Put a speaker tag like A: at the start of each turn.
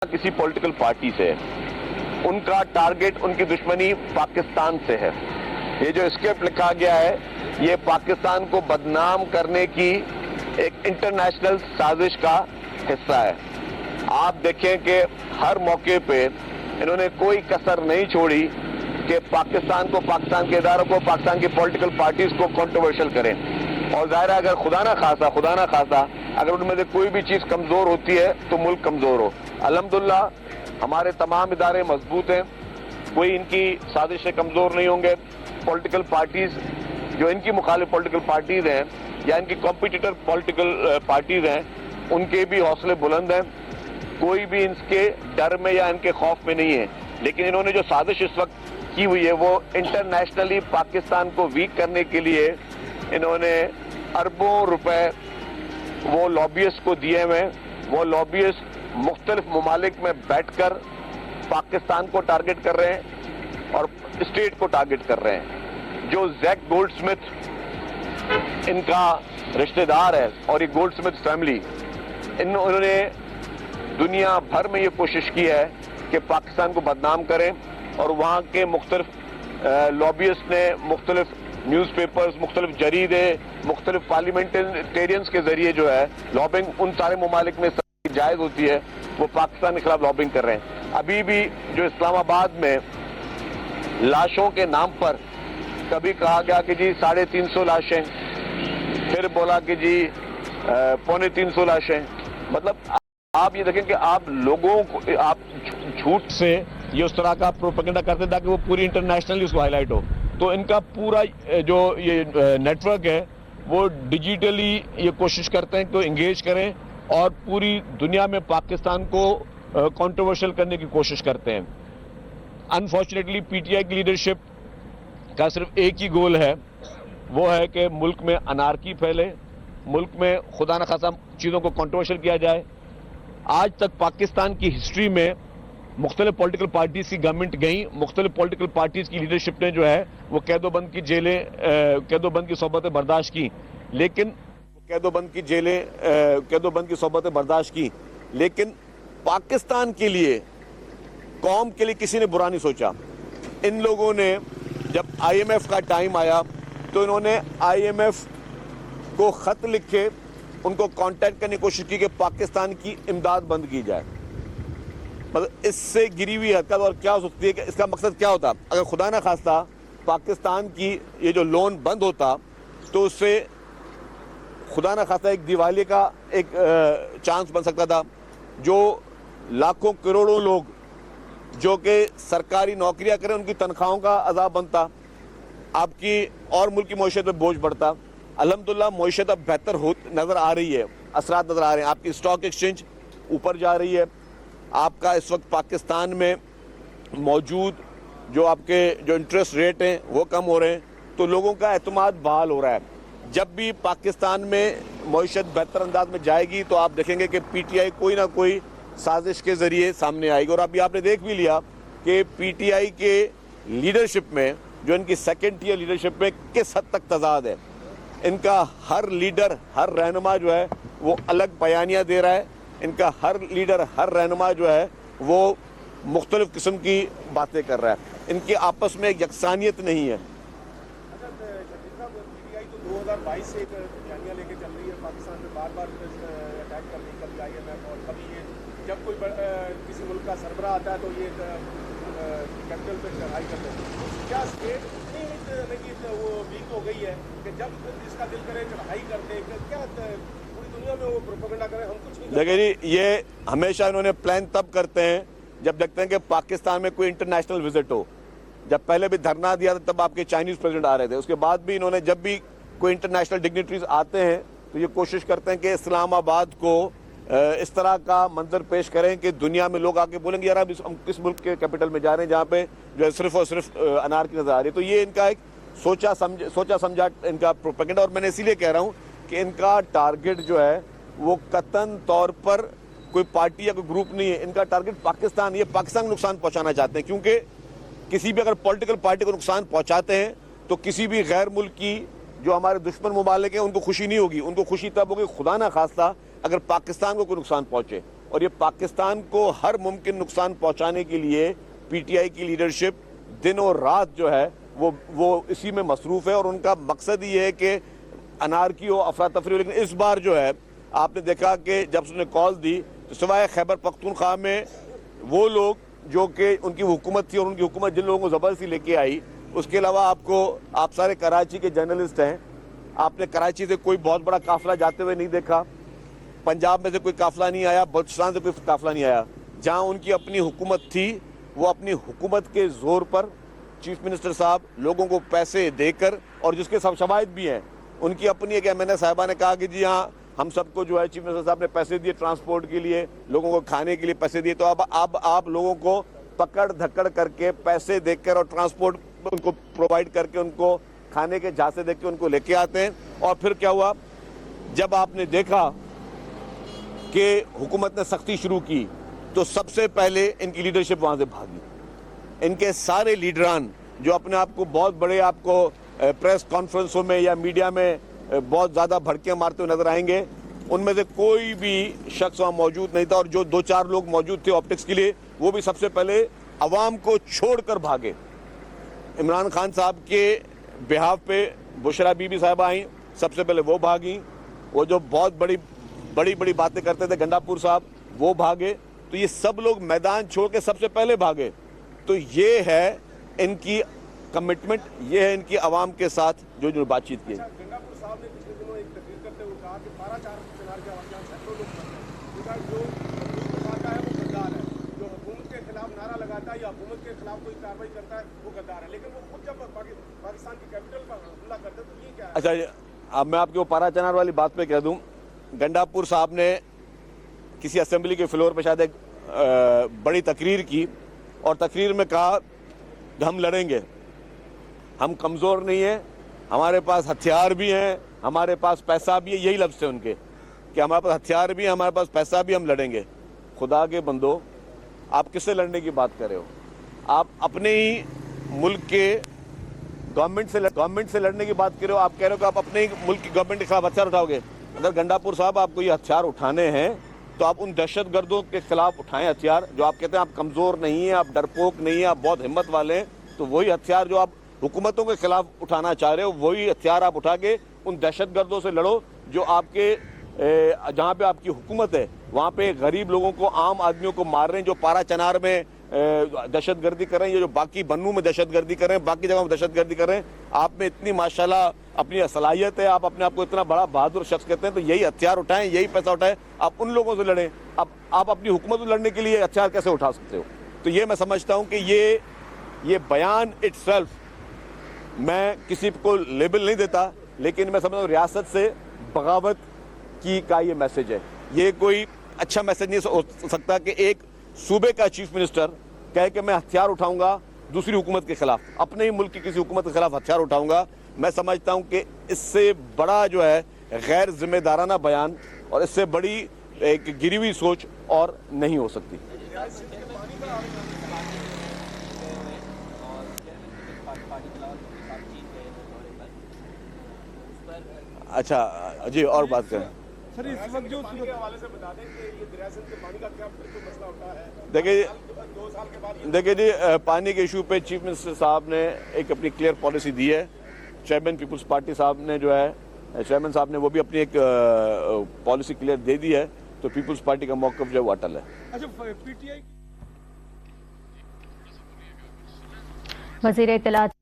A: किसी political party से उनका टारगेट उनकी दुश्मनी पाकिस्तान से है। ये जो स्क्रिप्ट लिखा गया है ये पाकिस्तान को बदनाम करने की एक इंटरनेशनल साजिश का हिस्सा है। आप देखें कि हर मौके पे इन्होंने कोई कसर नहीं छोड़ी कि पाकिस्तान को, पाकिस्तान के इदारों को, पाकिस्तान की पॉलिटिकल पार्टीज को कंट्रोवर्शियल करें। और ज़ाहिर है अगर खुदा ना खासा अगर उनमें से कोई भी चीज़ कमज़ोर होती है तो मुल्क कमज़ोर हो। अल्हम्दुलिल्लाह हमारे तमाम इदारे मजबूत हैं, कोई इनकी साजिश से कमज़ोर नहीं होंगे। पॉलिटिकल पार्टीज़ जो इनकी मुखालिफ पॉलिटिकल पार्टीज़ हैं या इनकी कॉम्पिटिटर पॉलिटिकल पार्टीज़ हैं उनके भी हौसले बुलंद हैं, कोई भी इनके डर में या इनके खौफ में नहीं है। लेकिन इन्होंने जो साजिश इस वक्त की हुई है वो इंटरनेशनली पाकिस्तान को वीक करने के लिए इन्होंने अरबों रुपए वो लॉबियस्ट को दिए हुए। वो लॉबियस्ट मुख्तलिफ ममालिक में बैठकर पाकिस्तान को टारगेट कर रहे हैं और स्टेट को टारगेट कर रहे हैं। जो जैक गोल्डस्मिथ इनका रिश्तेदार है और ये गोल्डस्मिथ फैमिली, इन्होंने दुनिया भर में ये कोशिश की है कि पाकिस्तान को बदनाम करें और वहाँ के मुख्तलिफ लॉबियस्ट ने मुख्तलिफ न्यूज़पेपर्स, मुख्तलिफ जरीदे, मुख्तलिफ पार्लियामेंटेरियंस के जरिए जो है लॉबिंग उन सारे ममालिक में जायज़ होती है वो पाकिस्तान के खिलाफ लॉबिंग कर रहे हैं। अभी भी जो इस्लामाबाद में लाशों के नाम पर कभी कहा गया कि जी 350 लाशें, फिर बोला कि जी 350 लाशें। मतलब आप ये देखें कि आप लोगों को आप झूठ से ये उस तरह का प्रोपेगेंडा करते ताकि वो पूरी इंटरनेशनली उसको हाईलाइट हो। तो इनका पूरा जो ये नेटवर्क है वो डिजिटली ये कोशिश करते हैं कि इंगेज करें और पूरी दुनिया में पाकिस्तान को कंट्रोवर्शियल करने की कोशिश करते हैं। अनफॉर्चुनेटली पीटीआई की लीडरशिप का सिर्फ एक ही गोल है, वो है कि मुल्क में अनारकी फैले, मुल्क में खुदा न खासा चीज़ों को कंट्रोवर्शियल किया जाए। आज तक पाकिस्तान की हिस्ट्री में मुख्तलिफ पॉलिटिकल पार्टीज की गवर्नमेंट गई, मुख्तलिफ पॉलिटिकल पार्टीज की लीडरशिप ने जो है वो कैदोबंद की जेलें, कैदोबंद की सोबतें बर्दाश्त की, लेकिन कैदोबंद की सोबतें बर्दाश्त की, लेकिन पाकिस्तान के लिए, कौम के लिए किसी ने बुरा नहीं सोचा। इन लोगों ने जब IMF का टाइम आया तो इन्होंने IMF को खत लिखे, उनको कांटेक्ट करने की कोशिश की कि पाकिस्तान की इमदाद बंद की जाए। मतलब इससे गिरी हुई हरकत और क्या हो सकती है कि इसका मकसद क्या होता? अगर खुदा ना खास्ता पाकिस्तान की ये जो लोन बंद होता तो उससे खुदा ना खास्ता एक दिवालिये का एक चांस बन सकता था। जो लाखों करोड़ों लोग जो कि सरकारी नौकरियां करें उनकी तनख्वाहों का अजाब बनता, आपकी और मुल्क की मईशत में बोझ बढ़ता। अल्हम्दुलिल्लाह मईशत अब बेहतर हो नज़र आ रही है, असरात नज़र आ रहे हैं। आपकी स्टॉक एक्सचेंज ऊपर जा रही है, आपका इस वक्त पाकिस्तान में मौजूद जो आपके जो इंटरेस्ट रेट हैं वो कम हो रहे हैं, तो लोगों का एतमाद बहाल हो रहा है। जब भी पाकिस्तान में मईशत बेहतर अंदाज में जाएगी तो आप देखेंगे कि PTI कोई ना कोई साजिश के ज़रिए सामने आएगी। और अभी आपने देख भी लिया कि PTI के लीडरशिप में, जो इनकी सेकेंड टियर लीडरशिप में किस हद तक तजाद है। इनका हर लीडर, हर रहनुमा जो है वो अलग बयानियाँ दे रहा है। इनका हर लीडर, हर रहनुमा जो है वो मुख्तलिफ किस्म की बातें कर रहा है। इनकी आपस में एक यकसानियत नहीं है।
B: 2022 से एक बयानियाँ लेके चल रही है, पाकिस्तान में बार-बार अटैक कर रही है, कभी IMF और कभी ये जब कोई किसी मुल्क का सरबराह आता है तो ये कैपिटल पे चढ़ाई करते हैं। क्या स्टेट इतनी कि वो वीक हो गई है कि जब इसका दिल करे चढ़ाई करते हैं? क्या पूरी दुनिया में वो प्रोपेगेंडा करें, हम कुछ नहीं?
A: देखिए जी, ये हमेशा इन्होंने प्लान तब करते हैं जब देखते हैं कि पाकिस्तान में कोई इंटरनेशनल विजिट हो। जब पहले भी धरना दिया था तब आपके चाइनीज़ प्रेसिडेंट आ रहे थे। उसके बाद भी इन्होंने जब भी कोई इंटरनेशनल डिग्निटरीज आते हैं तो ये कोशिश करते हैं कि इस्लामाबाद को इस तरह का मंजर पेश करें कि दुनिया में लोग आके बोलेंगे यार अब हम किस मुल्क के कैपिटल में जा रहे हैं जहाँ पे जो है सिर्फ और सिर्फ अनार की नजर आ रही है। तो ये इनका एक सोचा समझा इनका प्रोपेगेंडा। और मैंने इसीलिए कह रहा हूँ कि इनका टारगेट जो है वो कतन तौर पर कोई पार्टी या कोई ग्रुप नहीं है। इनका टारगेट पाकिस्तान, ये पाकिस्तान को नुकसान पहुँचाना चाहते हैं, क्योंकि किसी भी अगर पॉलिटिकल पार्टी को नुकसान पहुँचाते हैं तो किसी भी गैर मुल्क की जो हमारे दुश्मन ममालिक हैं उनको खुशी नहीं होगी। उनको खुशी तब होगी खुदा ना खास्ता अगर पाकिस्तान को कोई नुकसान पहुंचे। اور یہ پاکستان کو ہر ممکن نقصان پہنچانے کے لیے پی ٹی آئی کی لیڈرشپ دن اور رات جو ہے وہ اسی میں مصروف ہے، اور ان کا مقصد یہ ہے کہ انارکی ہو، افراتفری ہو۔ لیکن اس بار جو ہے آپ نے دیکھا کہ جب اس نے کال دی تو سوائے خیبر پختونخوا میں وہ لوگ جو کہ ان کی حکومت تھی اور ان کی حکومت جن لوگوں کو زبردستی لے کے آئی، اس کے علاوہ آپ سارے کراچی کے جرنلسٹ ہیں، آپ نے کراچی سے کوئی بہت بڑا قافلہ جاتے ہوئے نہیں دیکھا، پنجاب میں سے کوئی قافلہ نہیں آیا، بلوچستان سے کوئی قافلہ نہیں آیا۔ جہاں ان کی اپنی حکومت تھی وہ اپنی حکومت کے زور پر چیف منسٹر صاحب لوگوں کو پیسے دے کر، اور جس کے سب شواہد بھی ہیں، ان کی اپنی ایک ایم این اے صاحبہ نے کہا کہ جی ہاں ہم سب کو جو ہے چیف منسٹر صاحب نے پیسے دیے ٹرانسپورٹ کے لیے، لوگوں کو کھانے کے لیے پیسے دیے، تو اب آپ لوگوں کو پکڑ دھکڑ کر کے پیسے دے کر اور ٹرانسپورٹ ان کو پرووائڈ کر کے ان کو کھانے کے جھانسے دے کے ان کو لے کے آتے ہیں۔ اور پھر کیا ہوا، جب آپ نے دیکھا کہ حکومت نے سختی شروع کی تو سب سے پہلے ان کی لیڈرشپ وہاں سے بھاگی۔ ان کے سارے لیڈران جو اپنے آپ کو بہت بڑے آپ کو پریس کانفرنسوں میں یا میڈیا میں بہت زیادہ بھڑکیاں مارتے ہوئے نظر آئیں گے، ان میں سے کوئی بھی شخص وہاں موجود نہیں تھا، اور جو 2-4 لوگ موجود تھے آپٹکس کے لیے وہ بھی سب سے پہلے عوام کو چھوڑ کر بھاگے۔ عمران خان صاحب کے بہاف پہ بشرا بی بی صاحبہ آئیں، سب سے پہلے وہ بھاگیں، وہ جو بہت بڑی باتیں کرتے تھے گنڈاپور صاحب وہ بھاگے، تو یہ سب لوگ میدان چھوڑ کے سب سے پہلے بھاگے۔ تو یہ ہے ان کی کمٹمنٹ، یہ ہے ان کی عوام کے ساتھ جو بات چیت کی۔
B: گنڈاپور صاحب نے پچھلے دنوں ایک تقریر کرتے ہوئے کہا کہ 12 چنار کے واقعات سینکڑوں لوگ مرتے ہیں، جو بتاتا ہے وہ غدار ہے، جو حکومت کے خلاف نعرہ لگاتا ہے یا حکومت کے خلاف کوئی کارروائی کرتا ہے وہ غدار ہے، لیکن وہ خود جب پاکستان کی کیپٹل پر حملہ کرتے تو یہ کیا ہے؟
A: اچھا، اب میں آپ کو 12 چنار والی بات پہ کہہ دوں، گنڈاپور صاحب نے کسی اسمبلی کے فلور پہ شاید ایک بڑی تقریر کی، اور تقریر میں کہا کہ ہم لڑیں گے، ہم کمزور نہیں ہیں، ہمارے پاس ہتھیار بھی ہیں، ہمارے پاس پیسہ بھی ہے، یہی لفظ تھے ان کے کہ ہمارے پاس ہتھیار بھی ہیں، ہمارے پاس پیسہ بھی، ہم لڑیں گے۔ خدا کے بندو، آپ کس سے لڑنے کی بات کر رہے ہو؟ آپ اپنے ہی ملک کے گورنمنٹ سے لڑنے کی بات کر رہے ہو، آپ کہہ رہے ہو کہ آپ اپنے ہی ملک کی گورنمنٹ کے خلاف ہتھیار اٹھاؤ گے۔ اگر گنڈاپور صاحب آپ کو یہ ہتھیار اٹھانے ہیں تو آپ ان دہشت گردوں کے خلاف اٹھائیں ہتھیار، جو آپ کہتے ہیں آپ کمزور نہیں ہیں، آپ ڈرپوک نہیں ہیں، آپ بہت ہمت والے ہیں، تو وہی ہتھیار جو آپ حکومتوں کے خلاف اٹھانا چاہ رہے ہو، وہی ہتھیار آپ اٹھا کے ان دہشت گردوں سے لڑو جو آپ کے جہاں پہ آپ کی حکومت ہے وہاں پہ غریب لوگوں کو، عام آدمیوں کو مار رہے ہیں، جو پارا چنار میں دہشت گردی کر رہے ہیں، یہ جو باقی بنوں میں دہشت گردی کر رہے ہیں، باقی جگہوں میں دہشت گردی کر رہے ہیں۔ آپ میں اتنی ماشاءاللہ اپنی صلاحیت ہے، آپ اپنے آپ کو اتنا بڑا بہادر شخص کہتے ہیں، تو یہی ہتھیار اٹھائیں، یہی پیسہ اٹھائیں، آپ ان لوگوں سے لڑیں۔ اب آپ اپنی حکومت سے لڑنے کے لیے ہتھیار کیسے اٹھا سکتے ہو؟ تو یہ میں سمجھتا ہوں کہ یہ بیان اٹ سیلف، میں کسی کو لیبل نہیں دیتا، لیکن میں سمجھتا ہوں ریاست سے بغاوت کا یہ میسج ہے۔ یہ کوئی اچھا میسج نہیں ہو سکتا کہ ایک صوبے کا چیف منسٹر کہے کہ میں ہتھیار اٹھاؤں گا دوسری حکومت کے خلاف، اپنے ہی ملک کی کسی حکومت کے خلاف ہتھیار اٹھاؤں گا۔ میں سمجھتا ہوں کہ اس سے بڑا جو ہے غیر ذمہ دارانہ بیان اور اس سے بڑی ایک گری ہوئی سوچ اور نہیں ہو سکتی۔ اچھا جی، اور بات کریں
B: سر، اس وقت جو پانی کے حوالے سے بتا دیں کہ یہ دریا سندھ کے پانی کا کیا بالکل مسئلہ ہوتا ہے؟
A: دیکھیے
B: 2 سال کے بعد
A: دیکھیے جی، پانی کے ایشو پہ چیف منسٹر صاحب نے ایک اپنی کلیئر پالیسی دی ہے، چیئرمین پیپلز پارٹی صاحب نے جو ہے چیئرمین صاحب نے وہ بھی اپنی ایک پالیسی کلیئر دے دی ہے، تو پیپلز پارٹی کا موقف جو ہے وہ اٹل ہے۔
B: اچھا، پی ٹی آئی
C: وزیر اطلاعات